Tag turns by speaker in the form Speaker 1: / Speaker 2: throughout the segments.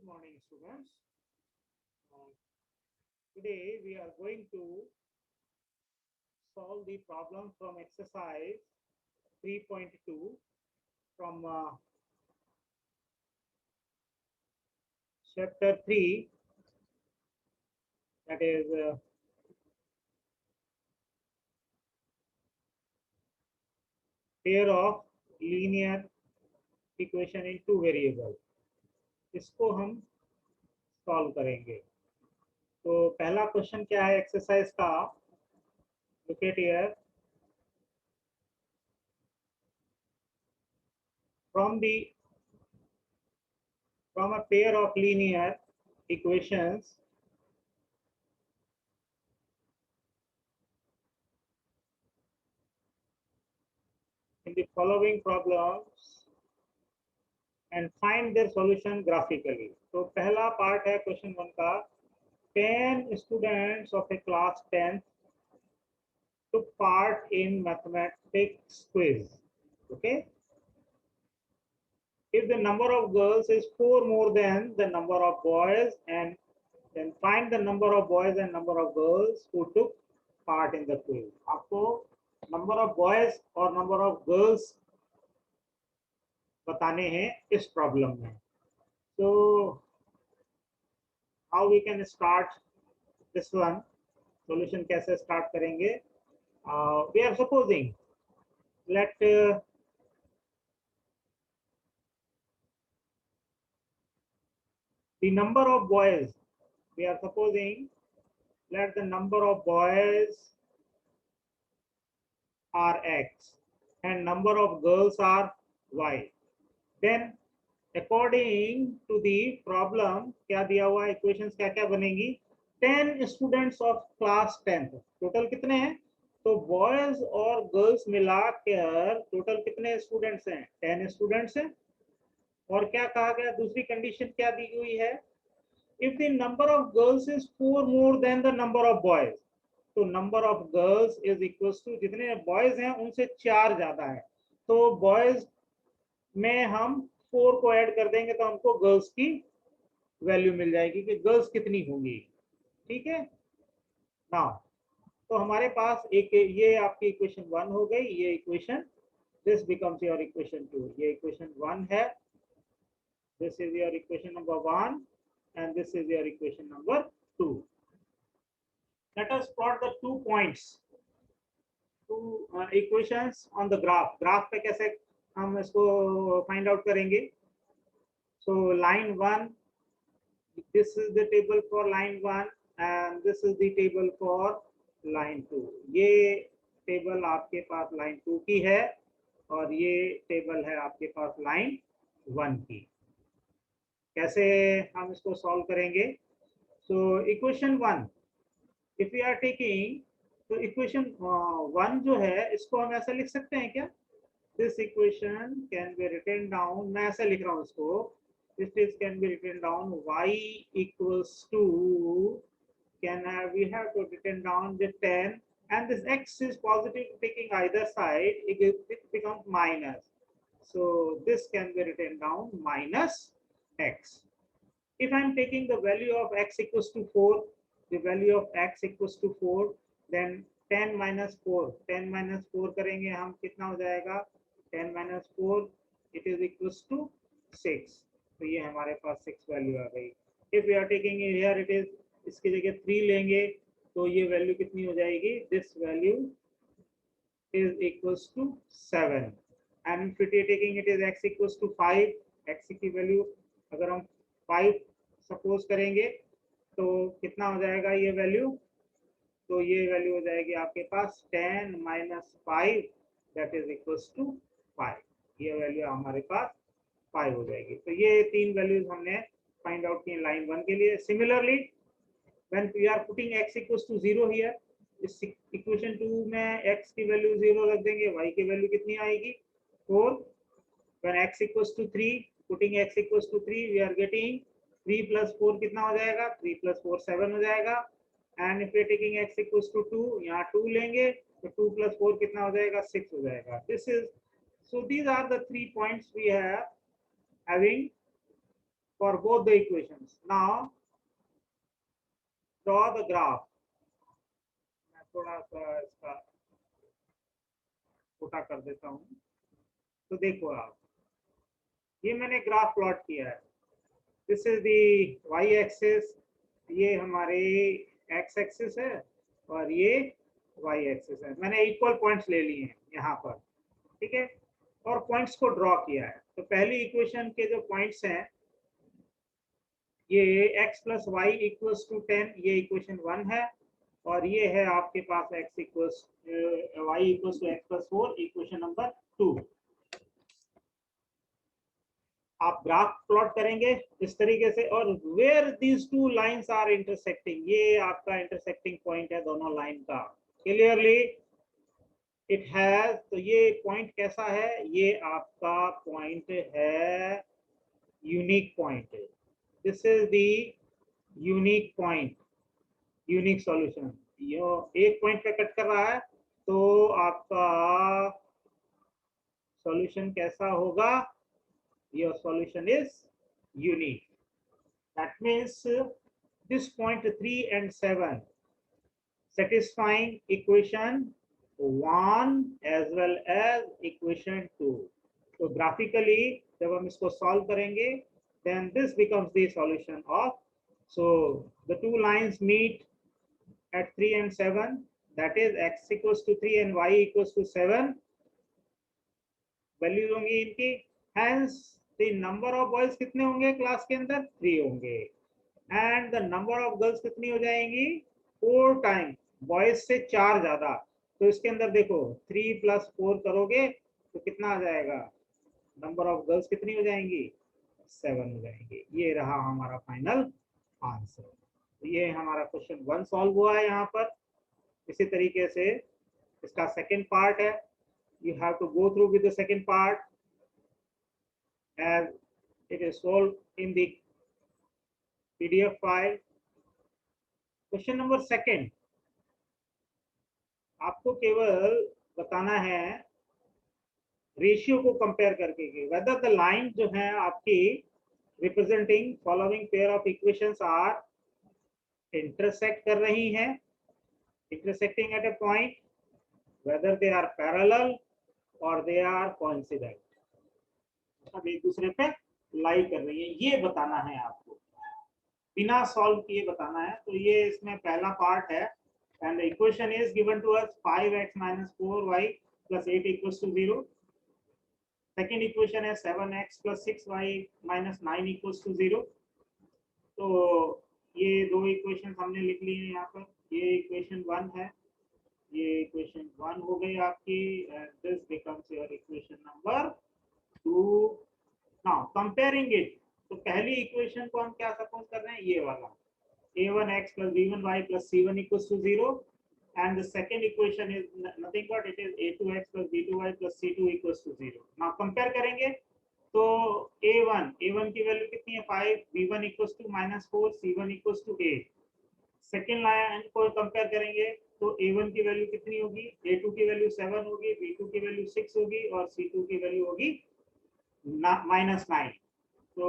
Speaker 1: morning, students. Uh, Today we are going to solve the problem from exercise 3.2 from chapter 3, that is pair of linear equation in two variable. इसको हम solve करेंगे. तो पहला question क्या है exercise का? Look at here. From a pair of linear equations, in the following problems and find their solution graphically. तो पहला पार्ट है क्वेश्चन 1 का. 10 students of a class 10th took part in mathematics quiz. Okay. If the number of girls is 4 more than the number of boys, and then find the number of boys and number of girls who took part in the quiz. आपको number of boys और number of girls बताने हैं इस problem में. So how we can start this one? Solution कैसे start करेंगे? We are supposing let the number of boys, we are supposing let the number of boys are x and number of girls are y. Then according to the problem क्या दिया हुआ, equations क्या क्या बनेगी? 10 students of class 10th, total कितने हैं? तो boys और गर्ल्स मिलाकर टोटल कितने स्टूडेंट्स हैं? 10 स्टूडेंट्स हैं. और क्या कहा गया, दूसरी कंडीशन क्या दी हुई है? If the number of girls is 4 more than the number of boys, तो number of girls is equal to जितने बॉयज हैं उनसे 4 ज्यादा है. तो बॉयज में हम 4 को ऐड कर देंगे तो हमको गर्ल्स की वैल्यू मिल जाएगी कि गर्ल्स कितनी होंगी. ठीक है ना? तो हमारे पास एक ये आपकी इक्वेशन 1 हो गई. ये equation, this becomes your equation 2. ये इक्वेशन 1 है. This is your equation number 1 and this is your equation number 2. Let us plot the 2 points, two equations on the graph. Graph पे कैसे हम इसको find out करेंगे? So line 1, this is the table for line 1 and this is the table for line 2. ये table आपके पास line 2 की है और ये टेबल है आपके पास line 1 की. कैसे हम इसको सॉल्व करेंगे? So equation 1 if we are taking, तो इक्वेशन 1 जो है इसको हम ऐसा लिख सकते हैं क्या? This equation can be written down, मैं ऐसे लिख रहा हूँ इसको, this is can be written down y equals to, we have to written down the 10 and this x is positive taking either side, it becomes minus. So this can be written down minus x. If I am taking the value of x equals to 4, the value of x equals to 4, then 10 minus 4, 10 minus 4 करेंगे हम, कितना हो जाएगा? 10 minus 4, it is equals to 6. तो ये हमारे पास 6 value आ गई. If we are taking it here, it is, इसकी जगह 3 लेंगे तो ये वैल्यू कितनी हो जाएगी? This value is equals to 7. And if we are taking it is x equals to 5, x की वैल्यू अगर हम 5 सपोज करेंगे तो कितना हो जाएगा ये वैल्यू? तो ये वैल्यू हो जाएगी आपके पास 10 minus 5 that is equals to 5. ये वैल्यू हमारे पास 5 हो जाएगी. तो ये 3 वैल्यूज हमने फाइंड आउट की लाइन 1 के लिए. Similarly when we are putting x equals to 0 here, इस इक्वेशन 2 में x की वैल्यू 0 रख देंगे, y की वैल्यू कितनी आएगी? 4. When x equals to 3, putting x equals to 3, we are getting 3 plus 4 कितना हो जाएगा? 3 plus 4 7 हो जाएगा. And if we are taking x equals to 2, यहाँ 2 लेंगे तो 2 plus 4 कितना हो जाएगा? 6 हो जाएगा. This is, so these are the 3 points we have having for both the equations. Now draw the graph. मैं थोड़ा सा इसका छोटा कर देता हूँ। तो देखो आप, ये मैंने ग्राफ प्लॉट किया है। This is the Y axis, ये हमारे एक्स एक्सिस है और ये वाई एक्सिस है। मैंने इक्वल पॉइंट्स ले लिए हैं यहाँ पर, ठीक है, और पॉइंट्स को ड्रॉ किया है। तो पहली इक्वेशन के जो पॉइंट्स हैं, ये x plus Y equals to 10, ये इक्वेशन 1 है, और ये है आपके पास x equals Y equals to X plus 4, equation number 2। आप ग्राफ प्लॉट करेंगे इस तरीके से, और where these two lines are intersecting, ये आपका इंटरसेक्टिंग पॉइंट है दोनों लाइन का। क्लियरली इट हैज, तो ये पॉइंट कैसा है, ये आपका पॉइंट है यूनिक पॉइंट है। This is the unique point, unique solution. ये एक पॉइंट पे कट कर रहा है, तो आपका सॉल्यूशन कैसा होगा, your solution is unique. That means this point 3 and 7 satisfying equation 1 as well as equation 2. So graphically जब हम इसको solve करेंगे, then this becomes the solution of, so the two lines meet at 3 and 7, that is x equals to 3 and y equals to 7, values होंगी इनकी। Hence the number of boys कितने होंगे class के अंदर, 3 होंगे, and the number of girls कितनी हो जाएंगी, 4 टाइम, बॉयज से 4 ज्यादा। तो इसके अंदर देखो 3 प्लस 4 करोगे तो कितना आ जाएगा, नंबर ऑफ गर्ल्स कितनी हो जाएंगी, 7 हो जाएंगी। ये रहा हमारा फाइनल आंसर। तो ये हमारा क्वेश्चन 1 सॉल्व हुआ है यहाँ पर। इसी तरीके से इसका सेकेंड पार्ट है, you have to go through with the second part as it is solved in the PDF file. Question number 2, आपको केवल बताना है रेशियो को कंपेयर करके कि whether the line जो है आपकी representing following pair of equations are intersect कर रही हैं, intersecting at a point, whether they are parallel or they are coincident, सब एक दूसरे पे लाई कर रही है, ये बताना है आपको, बिना सॉल्व किए बताना है। तो ये इसमें पहला पार्ट है, and the equation is given to us 5x minus 4y plus 8 equals to 0. Second equation है 7x plus 6y minus 9 equals to 0. तो ये दो इक्वेशन हमने लिख ली है यहाँ पर। ये इक्वेशन 1 है, ये इक्वेशन 1 हो गई आपकी, and this becomes your equation number 2। Now comparing it, तो पहली इक्वेशन को हम क्या सपोज कर रहे हैं, ये वाला a1x plus b1y plus c1 equals to 0, and the second equation is nothing but it is a2x plus b2y plus c2 equals to 0. now compare करेंगे तो a1 की वैल्यू कितनी है 5, b1 equals to -4, c1 equals to 8. Second line को compare करेंगे तो a1 की value कितनी होगी, a2 की वैल्यू 7 होगी, b2 की वैल्यू 6 होगी और c2 की वैल्यू होगी -9. So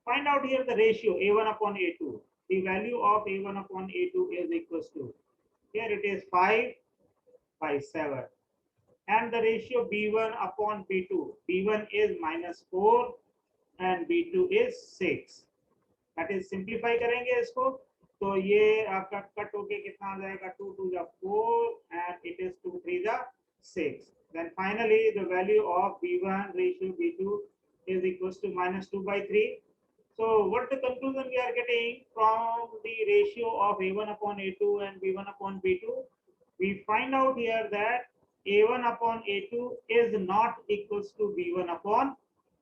Speaker 1: find out here the ratio a1 upon a2. The value of a1 upon a2 is equals to, here it is 5 by 7, and the ratio b1 upon b2, b1 is -4 and b2 is 6. That is simplify करेंगे इसको तो ये आपका cut होके कितना आ जाएगा, 2 2 जा 4 and it is 2 3 जा 6. Then finally the value of b1 ratio b2 is equals to -2 by 3. So what the conclusion we are getting from the ratio of a1 upon a2 and b1 upon b2? We find out here that a1 upon a2 is not equals to b1 upon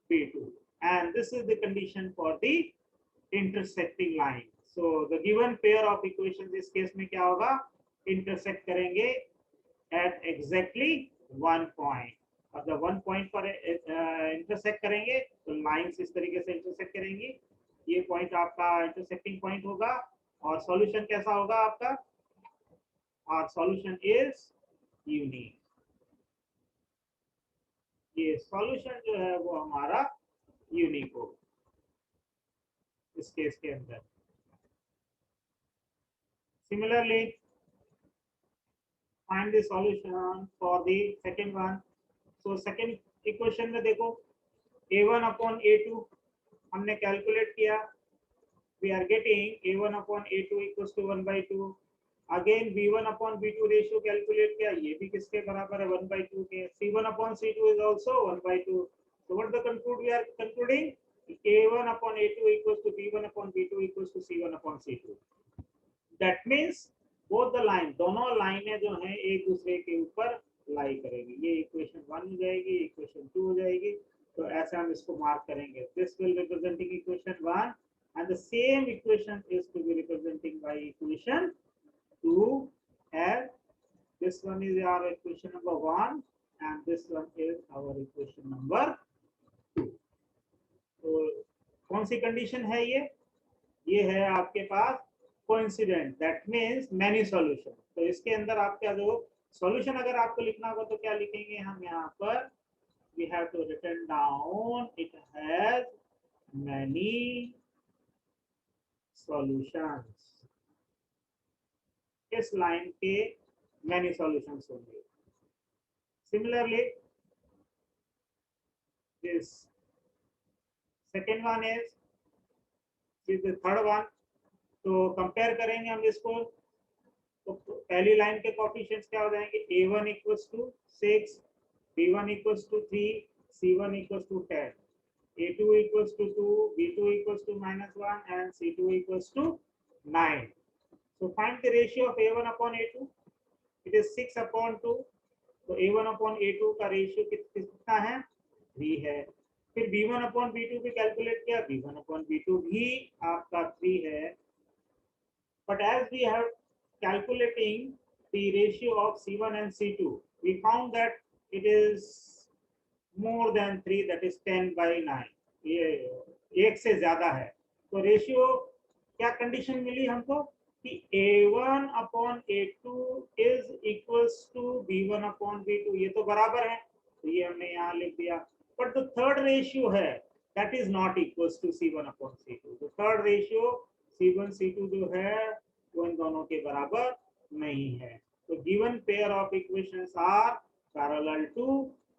Speaker 1: b2, and this is the condition for the intersecting line. So the given pair of equations इस case में क्या होगा, intersect करेंगे at exactly one point. अब जब 1 point पर intersect करेंगे तो लाइंस इस तरीके से इंटरसेक्ट करेंगी, ये पॉइंट आपका इंटरसेक्टिंग पॉइंट होगा, और सॉल्यूशन कैसा होगा आपका, और सॉल्यूशन इज यूनिक। ये सॉल्यूशन जो है वो हमारा यूनिक होगा। इस केस के अंदर। Similarly find the solution for the second one. So second equation में देखो a1 अपॉन a2 हमने कैलकुलेट किया, we are getting a1 upon a2 equals to 1 by 2। Again b1 upon b2 ratio calculate किया, ये भी किसके बराबर है 1 by 2 के। c1 upon c2 is also 1 by 2। so what the conclude we are concluding a1 upon a2 equals to b1 upon b2 equals to c1 upon c2। that means both the line, दोनों लाइनें जो हैं एक दूसरे के ऊपर लाई करेगी। ये इक्वेशन 1 हो जाएगी, इक्वेशन 2 हो जाएगी। तो ऐसे हम इसको मार्क करेंगे, this will representing equation 1 and the same equation is to be representing by equation 2 as this one is our equation number 1 and this one is our equation number 2। तो कौन सी कंडीशन है ये है आपके पास coincident, that means many solution. तो इसके अंदर आपका जो सॉल्यूशन अगर आपको लिखना होगा तो क्या लिखेंगे हम यहाँ पर, we have to written down it has many solutions। इस लाइन के many solutions होंगे। Similarly, this second one is the third one। तो कंपेयर करेंगे हम इसको, तो पहली लाइन के कोएफिशिएंट्स क्या हो जाएंगे, a1 equals to 6, b1 equals to 3, c1 equals to 10, a2 equals to 2, b2 equals to -1 and c2 equals to 9। so find the ratio of a1 upon a2, it is 6 upon 2। तो a1 upon a2 का ratio कितना है, 3 है। फिर b1 upon b2 भी calculate किया, b1 upon b2 भी आपका 3 है। but as we have calculating the ratio of c1 and c2, we found that it is more than 3, that is 10 by 9। ये एक से ज्यादा है। तो रेशियो क्या कंडीशन मिली हमको कि a1 upon a2 is equals to b1 upon b2, ये तो बराबर है, तो ये हमने यहाँ लिख दिया। but the third ratio है that is not equals to c1 upon c2। तो थर्ड रेशियो c1 c2 जो है वो इन दोनों के बराबर नहीं है। तो given pair of equations are parallel to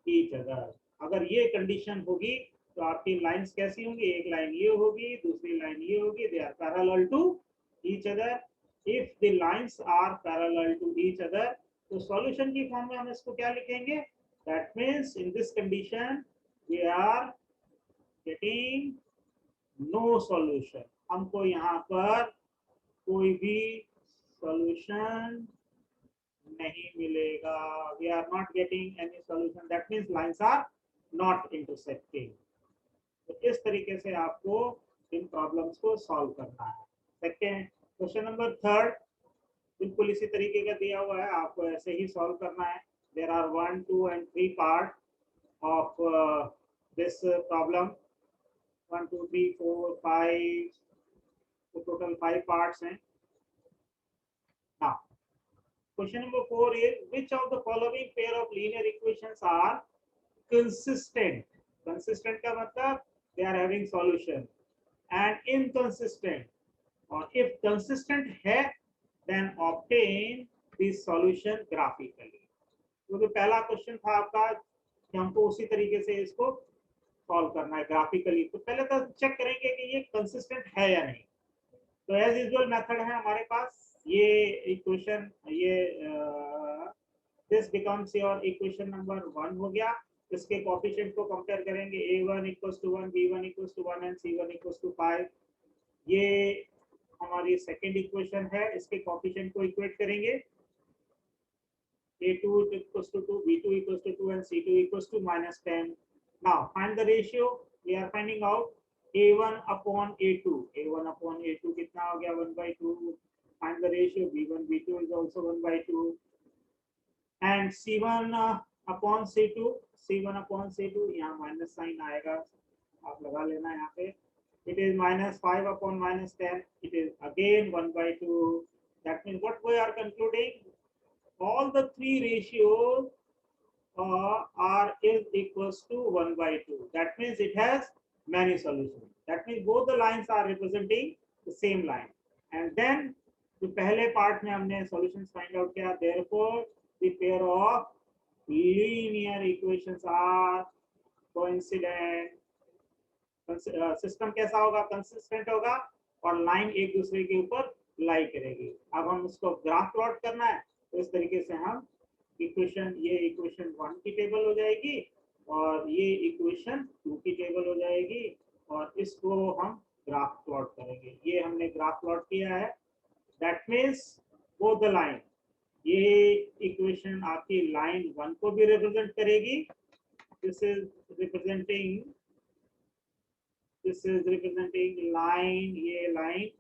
Speaker 1: each other. अगर ये कंडीशन होगी तो आपकी लाइंस कैसी होंगी, एक लाइन ये होगी, दूसरी लाइन ये होगी, they are parallel to each other. If the lines are parallel to each other तो सॉल्यूशन की फॉर्म में हम इसको क्या लिखेंगे, that means in this condition we are getting no solution. हमको यहाँ पर कोई भी सॉल्यूशन नहीं मिलेगा, we are not getting any solution, that means lines are not intersecting. तो इस तरीके से आपको इन प्रॉब्लम्स को सॉल्व करना है। सेकेंड क्वेश्चन नंबर थर्ड बिल्कुल इसी तरीके का दिया हुआ है, आपको ऐसे ही सॉल्व करना है। There are 1, 2 and 3 part of this problem, 1, 2, 3, 4, 5, तो टोटल 5 पार्ट्स हैं। Now, question number 4 is which of the following pair of linear equations are consistent? Consistent का मतलब they are having solution, and inconsistent, or if consistent है then obtain the solution graphically। तो जो पहला question था आपका कि हमको उसी तरीके से इसको सॉल्व करना है ग्राफिकली। तो पहले तो चेक करेंगे कि ये कंसिस्टेंट है या नहीं। तो एज यूजुअल मेथड है हमारे पास, ये इक्वेशन ये this becomes your equation number 1 हो गया। इसके कोएफिशिएंट को कंपेयर करेंगे, a1 equals to 1, b1 equals to 1 and c1 equals to 5। ये हमारी सेकंड इक्वेशन है, इसके कोएफिशिएंट को इक्वेट करेंगे, a2 equals to 2, b2 equals to 2 and c2 equals to -10। now find the ratio, we are finding out a1 upon a2, a1 upon a2 कितना हो गया 1 by 2। find the ratio b1 b2 is also 1 by 2 and c1 upon c2, c1 upon c2 यहाँ minus sign आएगा, आप लगा लेना यहाँ पे। it is -5 upon -10, it is again 1 by 2। that means what we are concluding, all the three ratios are is equals to 1 by 2। that means it has many solutions, That means both the lines are representing the same line. And then जो पहले part में हमने solutions find out किया, therefore the pair of linear equations are coincident. System कैसा होगा? Consistent होगा और line एक दूसरे के ऊपर लाई करेगी. अब हम इसको ग्राफ प्लॉट करना है तो इस तरीके से हम इक्वेशन, ये इक्वेशन 1 की टेबल हो जाएगी और ये इक्वेशन 2 की टेबल हो जाएगी और इसको हम ग्राफ प्लॉट करेंगे. ये हमने ग्राफ प्लॉट किया है. That means both the line, ये इक्वेशन आपकी लाइन 1 को भी रिप्रेजेंट करेगी. दिस इज रिप्रेजेंटिंग लाइन, ये लाइन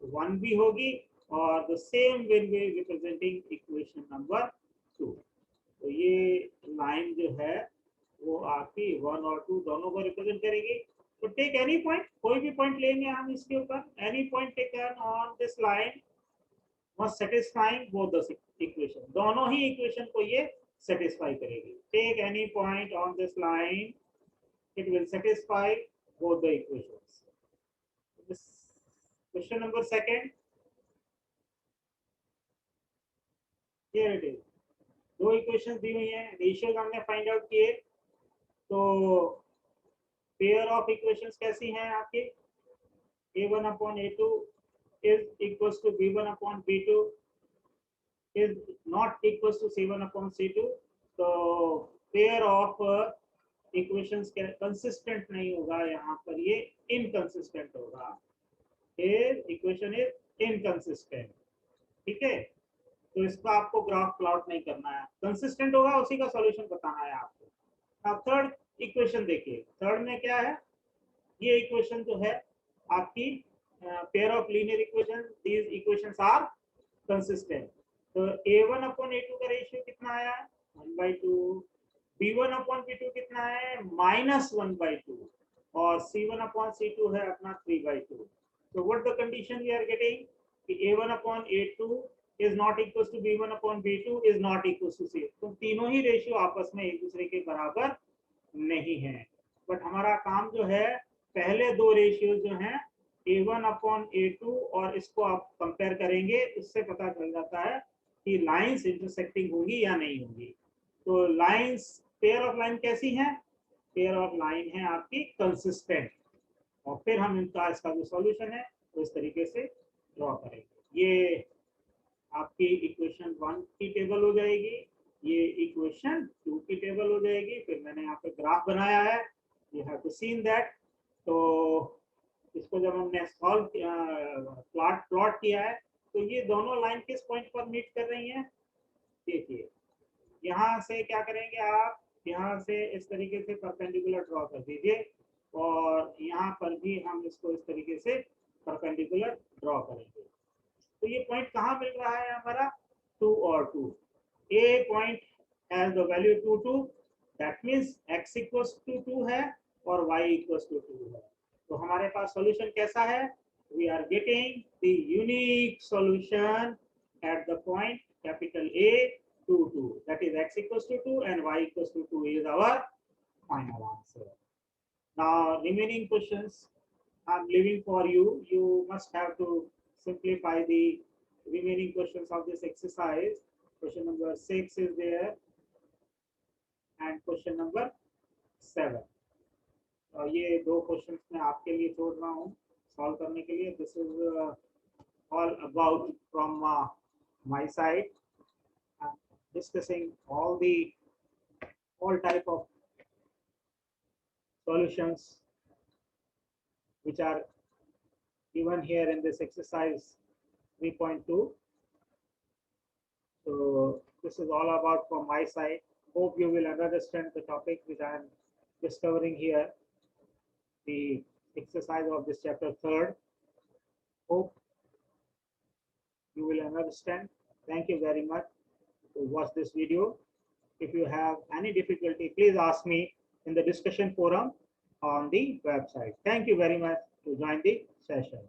Speaker 1: 1 भी होगी और the same will be representing equation number 2. तो ये लाइन जो है वो आपकी 1 और 2 दोनों को रिप्रेजेंट करेगी. तो टेक एनी पॉइंट, कोई भी पॉइंट लेंगे हम इसके ऊपर. Any point taken on this line must satisfying both the equation. दोनों ही इक्वेशन को ये सेटिस्फाई करेगी. Take any point on this line, it will satisfy both the equations. This question number 2. Here it is. दो equations दी हुई हैं, ratios हमने find out किए. तो पेयर ऑफ इक्वेशंस कैसी हैं आपकी? a1 upon a2 is equals to b1 upon b2 is not equals to c1 upon c2. तो पेयर ऑफ इक्वेशंस के कंसिस्टेंट नहीं होगा, यहाँ पर ये इनकंसिस्टेंट होगा. Equation is inconsistent. ठीक है, तो इसका आपको ग्राफ प्लॉट नहीं करना है. कंसिस्टेंट होगा उसी का सॉल्यूशन बताना है आपको. अब थर्ड इक्वेशन देखिए. थर्ड में क्या है? ये इक्वेशन जो है आपकी pair of linear equation, these equations are consistent. तो a1 अपॉन a2 का रेशियो कितना आया? 1/2. b1 अपॉन b2 कितना है? -1/2. और c1 अपॉन c2 है अपना 3/2. So what the condition we are getting? a1 upon a2 is not equals to b1 upon b2 is not equals to c. तो तीनों ही रेशियो आपस में एक दूसरे के बराबर नहीं है. बट हमारा काम जो है, पहले दो रेशियो जो हैं a1 अपॉन a2 और इसको आप कंपेयर करेंगे, उससे पता चल जाता है कि लाइंस इंटरसेक्टिंग होंगी या नहीं होंगी. तो लाइंस, पेयर ऑफ लाइन कैसी है? पेयर ऑफ लाइन है आपकी कंसिस्टेंट. और फिर हम इसका जो सॉल्यूशन है वो इस तरीके से ड्रॉ करेंगे. ये आपकी इक्वेशन 1 की टेबल हो जाएगी, ये इक्वेशन 2 की टेबल हो जाएगी. फिर मैंने यहाँ पे ग्राफ बनाया है, you have to seen that. तो इसको जब हमने सॉल्व प्लॉट किया है तो ये दोनों लाइन किस पॉइंट पर मीट कर रही हैं? देखिए, यहाँ से क्या करेंगे आप? यहाँ से इस तरीके से परपेंडिकुलर ड्रॉ कर दीजिए और यहाँ पर भी हम इसको इस तरीके से परपेंडिकुलर ड्रॉ करेंगे. तो ये पॉइंट कहाँ मिल रहा है हमारा? 2 और 2. A point has the value 2 2. That means x equals to 2 है और y इक्वल्स टू 2 है. तो हमारे पास सॉल्यूशन कैसा है? We are getting the unique solution at the point capital A 2 2. That is x equals to 2 and y equals to 2 is our final answer. Now remaining questions I'm leaving for you. You must have to simplify the remaining questions of this exercise. Question number 6 is there and question number 7. ये दो questions मैं आपके लिए छोड़ रहा हूँ solve करने के लिए. This is all about from my side. Discussing all type of solutions which are given here in this exercise 3.2. So this is all about from my side. Hope you will understand the topic which I am discovering here, the exercise of this chapter 3rd. Hope you will understand. Thank you very much to watch this video. If you have any difficulty, please ask me in the discussion forum on the website. Thank you very much to join the session.